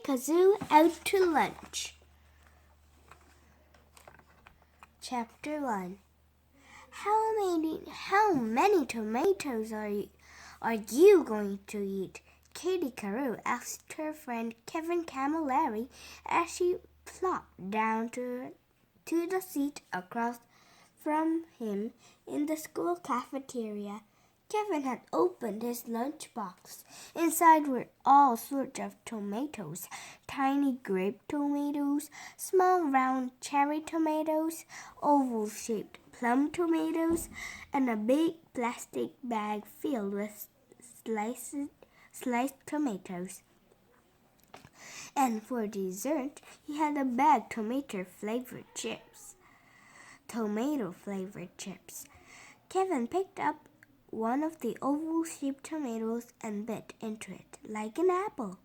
Kazoo out to lunch. Chapter 1. How many tomatoes are you going to eat? Katie Carew asked her friend Kevin Camilleri as she plopped down to the seat across from him in the school cafeteria. Kevin had opened his lunchbox. Inside were all sorts of tomatoes, tiny grape tomatoes, small round cherry tomatoes, oval-shaped plum tomatoes, and a big plastic bag filled with sliced tomatoes. And for dessert, he had a bag tomato-flavored chips. Kevin picked up one of the oval-shaped tomatoes and bit into it like an apple.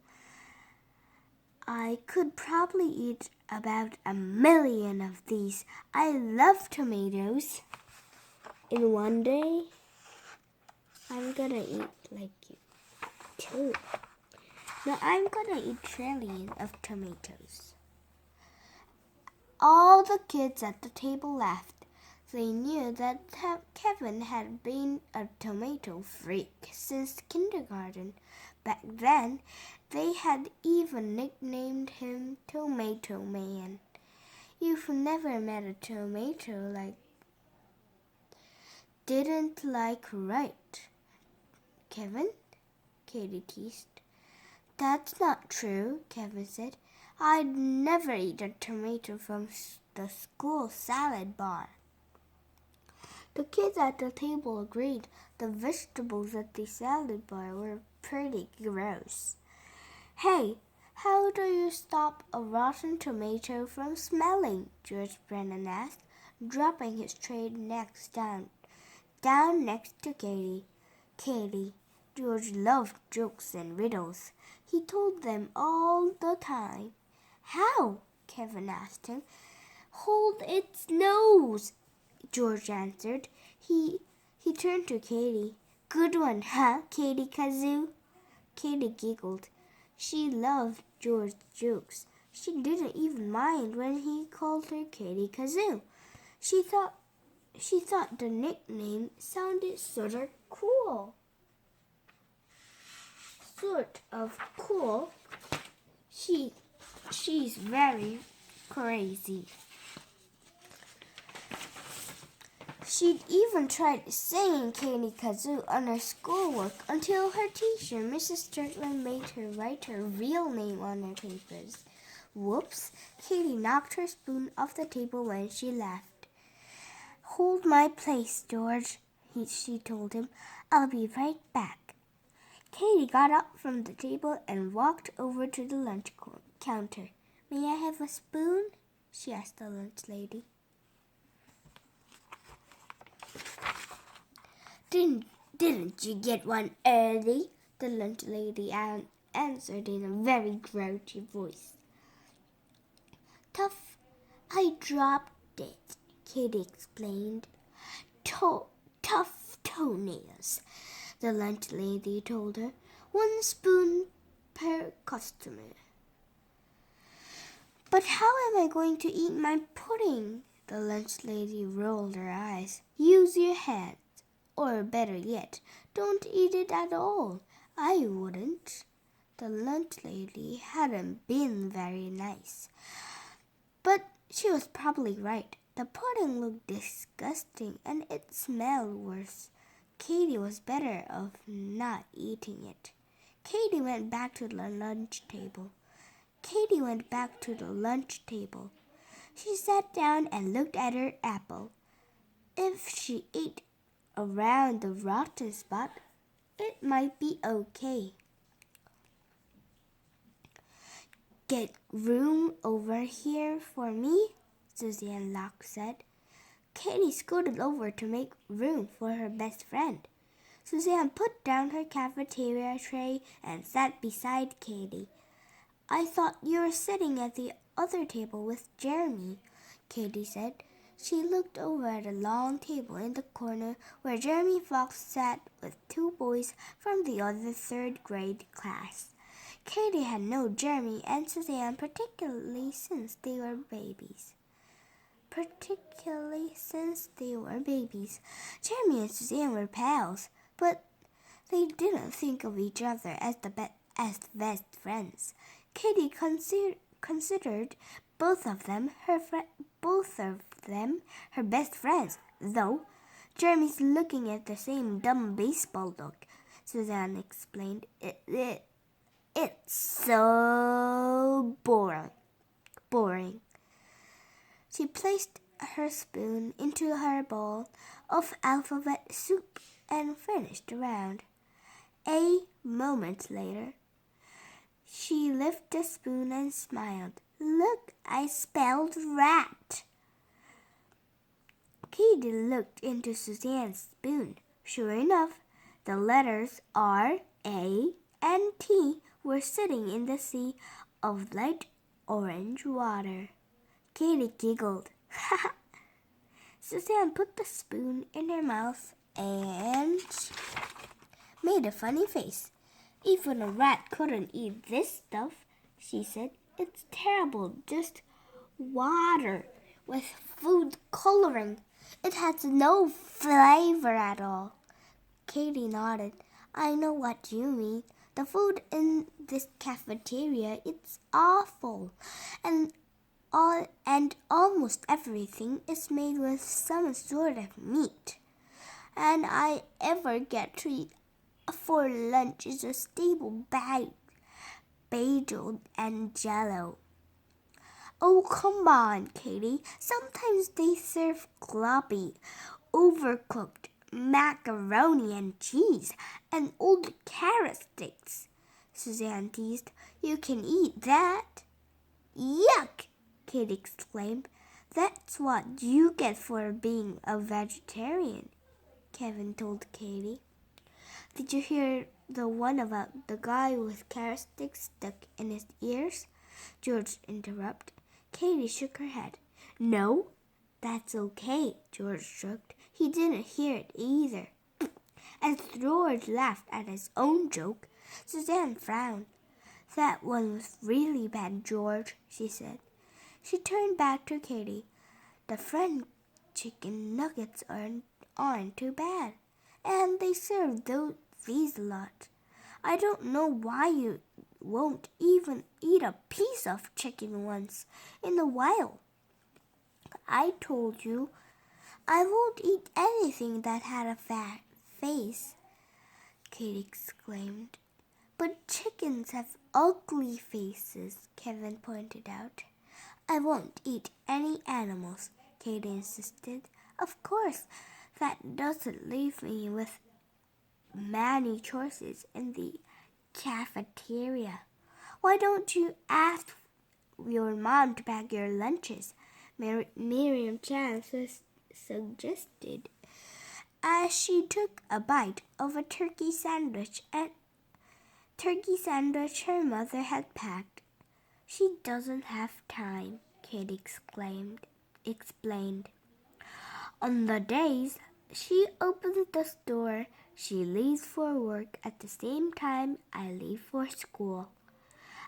I could probably eat about 1,000,000 of these. I love tomatoes. In one day, I'm gonna eat like you too. No, I'm gonna eat trillions of tomatoes. All the kids at the table laughed. They knew that Kevin had been a tomato freak since kindergarten. Back then, they had even nicknamed him Tomato Man. You've never met a tomato didn't like right, Kevin? Katie teased. That's not true, Kevin said. I'd never eat a tomato from the school salad bar. The kids at the table agreed. The vegetables at the salad bar were pretty gross. Hey, how do you stop a rotten tomato from smelling? George Brennan asked, dropping his tray down next to Katie. George loved jokes and riddles. He told them all the time. How? Kevin asked him. Hold its nose, George answered. He turned to Katie. Good one, huh, Katie Kazoo? Katie giggled. She loved George's jokes. She didn't even mind when he called her Katie Kazoo. She thought the nickname sounded sort of cool. She's very crazy. She'd even tried saying Katie Kazoo on her schoolwork until her teacher, Mrs. Strickland, made her write her real name on her papers. Whoops! Katie knocked her spoon off the table when she laughed. Hold my place, George, she told him. I'll be right back. Katie got up from the table and walked over to the lunch counter. May I have a spoon? She asked the lunch lady. Didn't you get one early? The lunch lady answered in a very grouchy voice. Tough. I dropped it, Katie explained. Tough toenails, the lunch lady told her. 1 spoon per customer. But how am I going to eat my pudding? The lunch lady rolled her eyes. Use your hands. Or better yet, don't eat it at all. I wouldn't. The lunch lady hadn't been very nice. But she was probably right. The pudding looked disgusting and it smelled worse. Katie was better off not eating it. Katie went back to the lunch table. She sat down and looked at her apple. If she ate around the rotten spot, it might be okay. Get room over here for me, Suzanne Locke said. Katie scooted over to make room for her best friend. Suzanne put down her cafeteria tray and sat beside Katie. I thought you were sitting at the other table with Jeremy, Katie said. She looked over at a long table in the corner where Jeremy Fox sat with 2 boys from the other 3rd grade class. Katy had known Jeremy and Suzanne particularly since they were babies. Jeremy and Suzanne were pals, but they didn't think of each other as as best friends. Katy considered both of them her best friends, though Jeremy's looking at the same dumb baseball look. Suzanne explained. It's so boring. She placed her spoon into her bowl of alphabet soup and finished the round. A moment later, she lifted the spoon and smiled. Look, I spelled rat. Katy looked into Suzanne's spoon. Sure enough, the letters R, A, and T were sitting in the sea of light orange water. Katy giggled. Suzanne put the spoon in her mouth and made a funny face. Even a rat couldn't eat this stuff, she said. It's terrible, just water with food coloring. It has no flavor at all. Katy nodded. I know what you mean. The food in this cafeteria, it's awful. And almost everything is made with some sort of meat. And I ever get to eat for lunch is a stable bagel and jello. Oh, come on, Katy. Sometimes they serve gloppy, overcooked macaroni and cheese and old carrot sticks. Suzanne teased. You can eat that. Yuck! Katy exclaimed. That's what you get for being a vegetarian, Kevin told Katy. Did you hear the one about the guy with carrot sticks stuck in his ears? George interrupted. Katy shook her head. No, that's okay, George shrugged. He didn't hear it either. As George laughed at his own joke, Suzanne frowned. That one was really bad, George, she said. She turned back to Katy. The fried chicken nuggets aren't too bad, and they serve these a lot. I don't know why you won't even eat a piece of chicken once in a while. I told you I won't eat anything that had a fat face, Katy exclaimed. But chickens have ugly faces, Kevin pointed out. I won't eat any animals, Katy insisted. Of course, that doesn't leave me with many choices in the cafeteria. Why don't you ask your mom to pack your lunches? Miriam Chan suggested as she took a bite of a turkey sandwich her mother had packed. She doesn't have time, Katy explained. On the days she opens the store, she leaves for work at the same time I leave for school.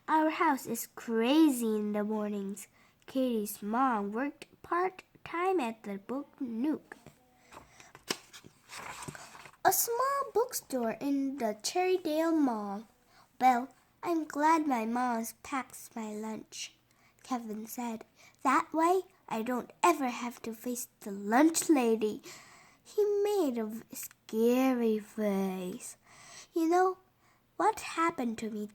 Our house is crazy in the mornings. Katy's mom worked part-time at the Book Nook, a small bookstore in the Cherrydale Mall. Well, I'm glad my mom packs my lunch, Kevin said. That way, I don't ever have to face the lunch lady. He made a scary face. You know what happened to me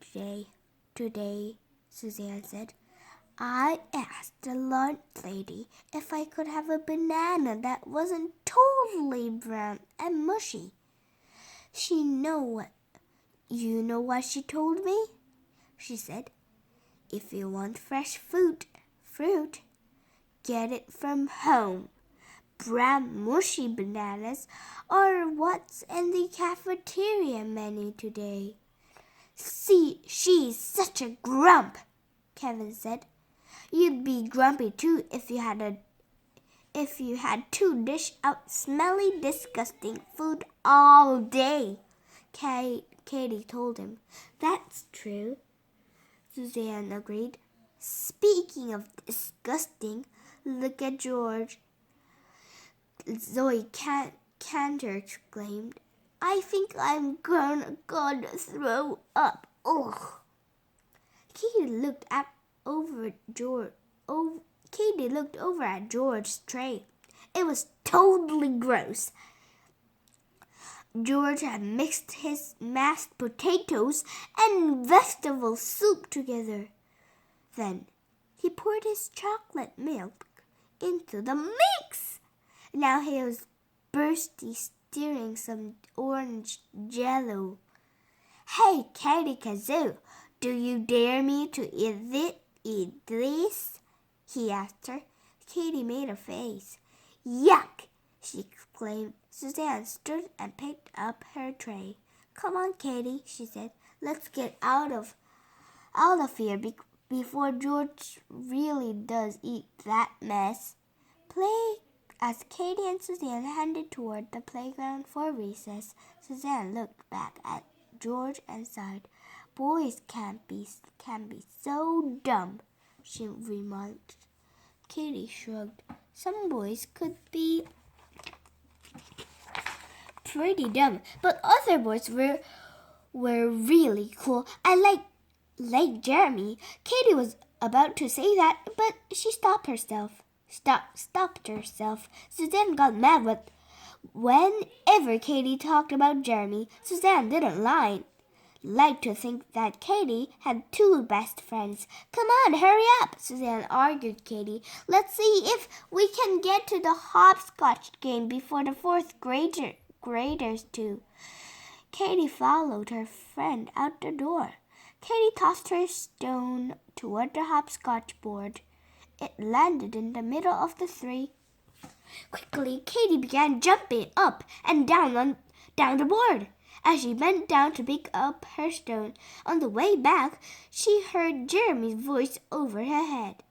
today, Suzanne said. I asked the lunch lady if I could have a banana that wasn't totally brown and mushy. You know what she told me? She said, if you want fresh fruit, get it from home. Brown mushy bananas are what's in the cafeteria menu today. See, she's such a grump, Kevin said. You'd be grumpy too if you had to dish out smelly, disgusting food all day, Katy told him. That's true, Suzanne agreed. Speaking of disgusting, look at George, Zoe Cantor exclaimed. I think I'm gonna throw up. Ugh. Katie looked over at George's tray. It was totally gross. George had mixed his mashed potatoes and vegetable soup together. Then he poured his chocolate milk into the mix. Now he was bursty stirring some orange jello. Hey, Katie Kazoo, do you dare me to eat this? He asked her. Katie made a face. Yuck! She exclaimed. Suzanne stood and picked up her tray. Come on, Katie, she said. Let's get out of here before George really does eat that mess. Play. As Katie and Suzanne headed toward the playground for recess, Suzanne looked back at George and sighed. Boys can be so dumb, she remarked. Katie shrugged. Some boys could be pretty dumb, but other boys were really cool. I like Jeremy. Katie was about to say that, but she stopped herself. Suzanne got mad whenever Katie talked about Jeremy. Suzanne didn't like to think that Katie had two best friends. Come on, hurry up, Suzanne argued Katie. Let's see if we can get to the hopscotch game before the fourth graders do. Katie followed her friend out the door. Katie tossed her stone toward the hopscotch board. It landed in the middle of the three. Quickly, Katie began jumping up and down the board. As she bent down to pick up her stone, on the way back, she heard Jeremy's voice over her head.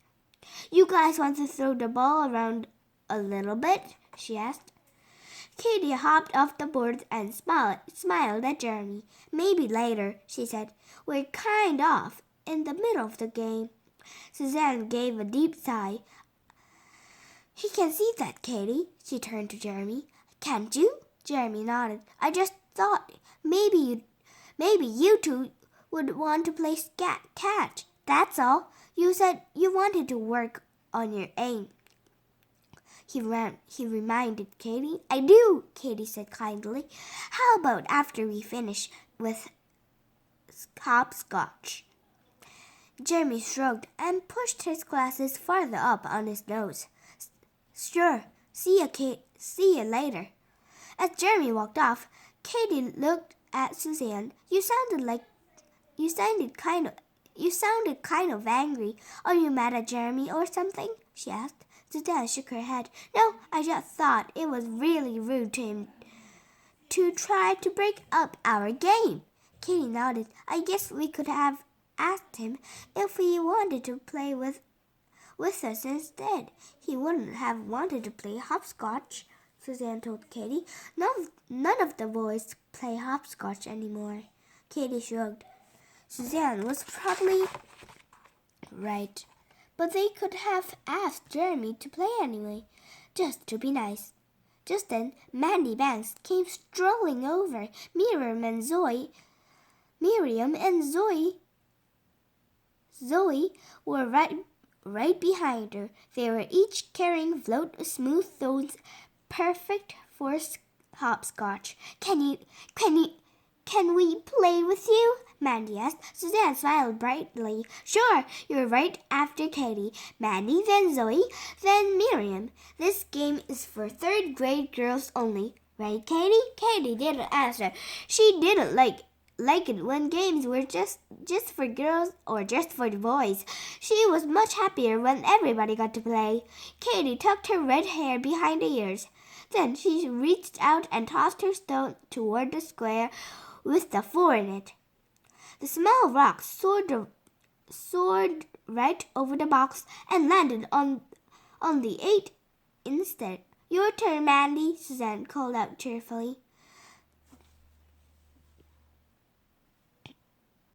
You guys want to throw the ball around a little bit? She asked. Katie hopped off the board and smiled at Jeremy. Maybe later, she said. We're kind of in the middle of the game. Suzanne gave a deep sigh. He can see that, Katie. She turned to Jeremy. Can't you? Jeremy nodded. I just thought maybe you two would want to play catch. That's all. You said you wanted to work on your aim. He reminded Katie. I do, Katie said kindly. How about after we finish with hopscotch? Jeremy shrugged and pushed his glasses farther up on his nose. Sure. See you later. As Jeremy walked off, Katie looked at Suzanne. You sounded kind of angry. Are you mad at Jeremy or something? She asked. Suzanne shook her head. No, I just thought it was really rude to him to try to break up our game. Katie nodded. I guess we could have asked him if he wanted to play with us instead. He wouldn't have wanted to play hopscotch, Suzanne told Katie. None of the boys play hopscotch anymore. Katie shrugged. Suzanne was probably right, but they could have asked Jeremy to play anyway, just to be nice. Just then, Mandy Banks came strolling over. Miriam and Zoe were right behind her. They were each carrying smooth stones, perfect for hopscotch. Can we play with you? Mandy asked. Suzanne smiled brightly. Sure, you're right after Katie. Mandy, then Zoe, then Miriam. This game is for third grade girls only. Right, Katie? Katie didn't answer. She didn't like it when games were just for girls or just for the boys. She was much happier when everybody got to play. Katie tucked her red hair behind the ears. Then she reached out and tossed her stone toward the square with the 4 in it. The small rock soared right over the box and landed on the 8 instead. Your turn, Mandy, Suzanne called out cheerfully.